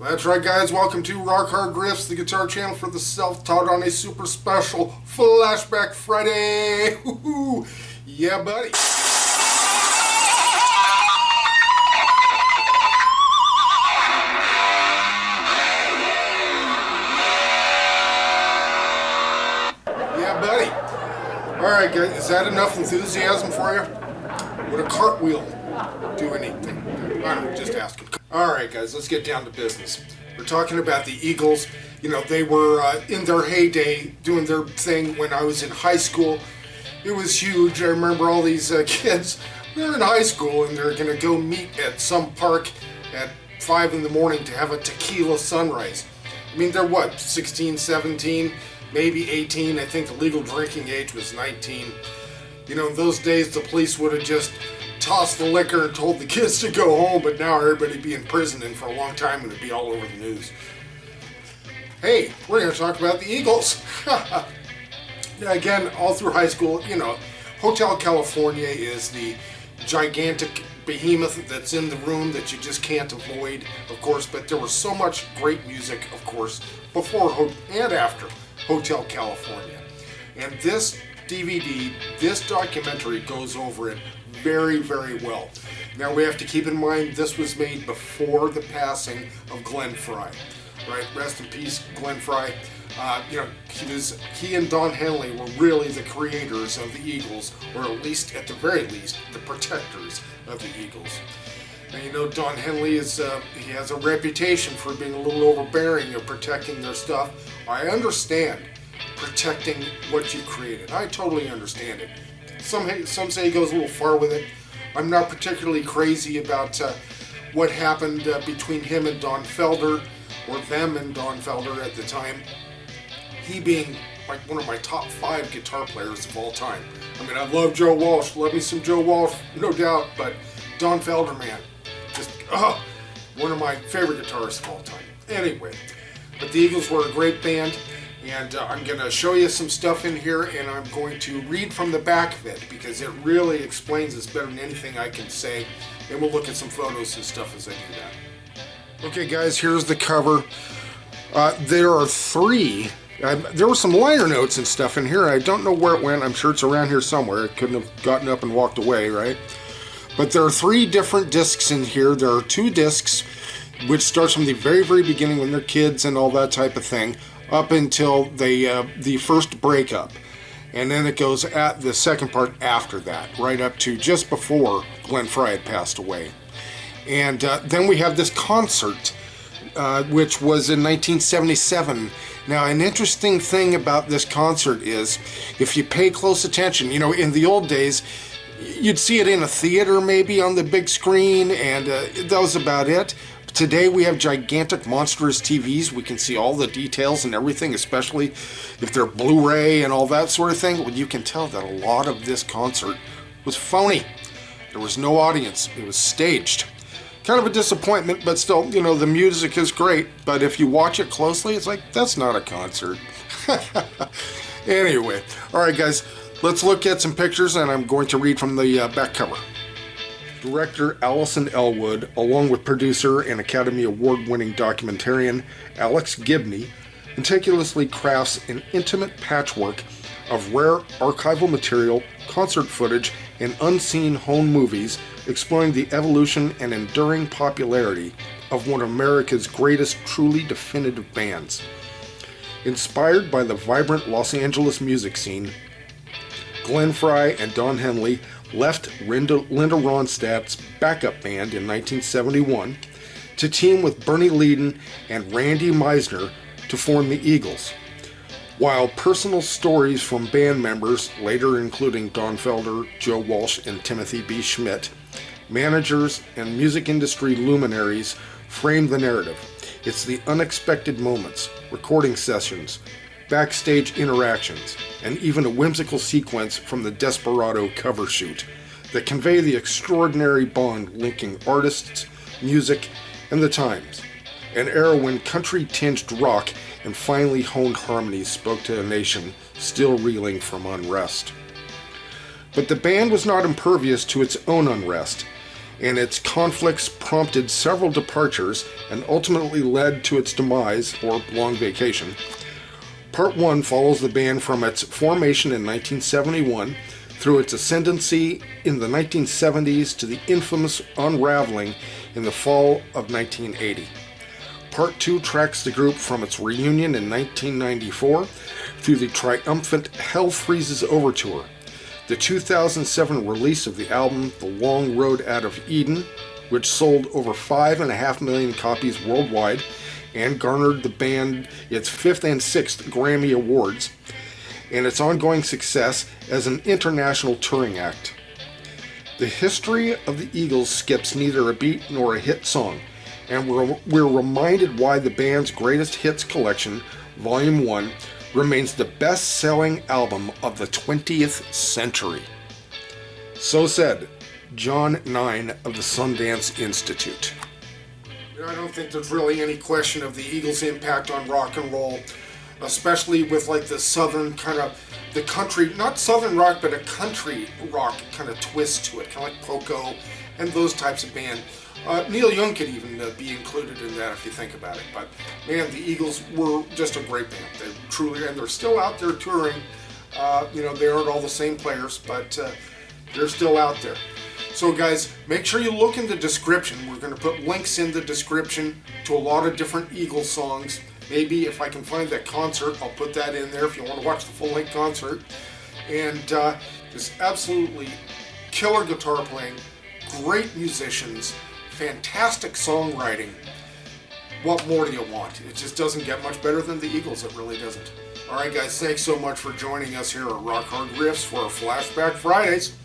That's right, guys. Welcome to Rock Hard Riffs, the guitar channel for the self-taught on a super special Flashback Friday. Woo-hoo. Yeah, buddy. Yeah, buddy. All right, guys. Is that enough enthusiasm for you? Would a cartwheel do anything? I don't know, just asking. Alright guys, let's get down to business. We're talking about the Eagles. You know, they were in their heyday doing their thing when I was in high school. It was huge. I remember all these kids, they're in high school and they're going to go meet at some park at 5 in the morning to have a tequila sunrise. I mean, they're what, 16, 17, maybe 18. I think the legal drinking age was 19. You know, in those days the police would have just tossed the liquor and told the kids to go home, but now everybody'd be in prison and for a long time and it'd be all over the news. Hey, we're going to talk about the Eagles. Again, all through high school, you know, Hotel California is the gigantic behemoth that's in the room that you just can't avoid, of course, but there was so much great music, of course, before and after Hotel California. And this DVD, this documentary goes over it very, very well. Now we have to keep in mind this was made before the passing of Glenn Frey, right? Rest in peace, Glenn Frey. You know, he and Don Henley were really the creators of the Eagles, or at least, at the very least, the protectors of the Eagles. And you know, Don Henley is he has a reputation for being a little overbearing of protecting their stuff. I understand protecting what you've created. I totally understand it. Some say he goes a little far with it. I'm not particularly crazy about what happened between him and Don Felder, or them and Don Felder at the time. He being like one of my top 5 guitar players of all time. I mean, I love Joe Walsh. Love me some Joe Walsh, no doubt. But Don Felder, man, just one of my favorite guitarists of all time. Anyway, but the Eagles were a great band. And I'm going to show you some stuff in here, and I'm going to read from the back of it because it really explains this better than anything I can say. And we'll look at some photos and stuff as I do that. Okay guys, here's the cover. There are 3. There were some liner notes and stuff in here. I don't know where it went. I'm sure it's around here somewhere. It couldn't have gotten up and walked away, right? But there are 3 different discs in here. There are 2 discs, which starts from the very, very beginning when they're kids and all that type of thing, up until the first breakup, and then it goes at the second part after that, right up to just before Glenn Frey had passed away. And then we have this concert, which was in 1977. Now, an interesting thing about this concert is, if you pay close attention, you know, in the old days, you'd see it in a theater maybe on the big screen, and that was about it. Today we have gigantic, monstrous TVs. We can see all the details and everything, especially if they're Blu-ray and all that sort of thing. Well, you can tell that a lot of this concert was phony. There was no audience. It was staged. Kind of a disappointment, but still, you know, the music is great. But if you watch it closely, it's like, that's not a concert. Anyway, all right, guys, let's look at some pictures, and I'm going to read from the back cover. Director Allison Elwood, along with producer and Academy Award-winning documentarian Alex Gibney, meticulously crafts an intimate patchwork of rare archival material, concert footage, and unseen home movies exploring the evolution and enduring popularity of one of America's greatest truly definitive bands. Inspired by the vibrant Los Angeles music scene, Glenn Frey and Don Henley left Linda Ronstadt's backup band in 1971 to team with Bernie Leadon and Randy Meisner to form the Eagles. While personal stories from band members, later including Don Felder, Joe Walsh, and Timothy B. Schmidt, managers, and music industry luminaries frame the narrative, it's the unexpected moments, recording sessions, backstage interactions, and even a whimsical sequence from the Desperado cover shoot that convey the extraordinary bond linking artists, music, and the times, an era when country-tinged rock and finely honed harmonies spoke to a nation still reeling from unrest. But the band was not impervious to its own unrest, and its conflicts prompted several departures and ultimately led to its demise or long vacation. Part 1 follows the band from its formation in 1971 through its ascendancy in the 1970s to the infamous unraveling in the fall of 1980. Part 2 tracks the group from its reunion in 1994 through the triumphant Hell Freezes Over tour, the 2007 release of the album The Long Road Out of Eden, which sold over 5.5 million copies worldwide and garnered the band its 5th and 6th Grammy Awards, and its ongoing success as an international touring act. The history of the Eagles skips neither a beat nor a hit song, and we're reminded why the band's greatest hits collection, Volume 1, remains the best-selling album of the 20th century. So said John 9 of the Sundance Institute. I don't think there's really any question of the Eagles' impact on rock and roll, especially with like the southern kind of, the country, not southern rock, but a country rock kind of twist to it, kind of like Poco and those types of band. Neil Young could even be included in that if you think about it. But man, the Eagles were just a great band. They truly, and they're still out there touring. They aren't all the same players, but they're still out there. So guys, make sure you look in the description. We're going to put links in the description to a lot of different Eagles songs. Maybe if I can find that concert, I'll put that in there if you want to watch the full-length concert. And just absolutely killer guitar playing, great musicians, fantastic songwriting. What more do you want? It just doesn't get much better than the Eagles. It really doesn't. Alright guys, thanks so much for joining us here at Rock Hard Riffs for our Flashback Fridays.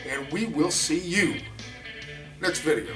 And we will see you next video.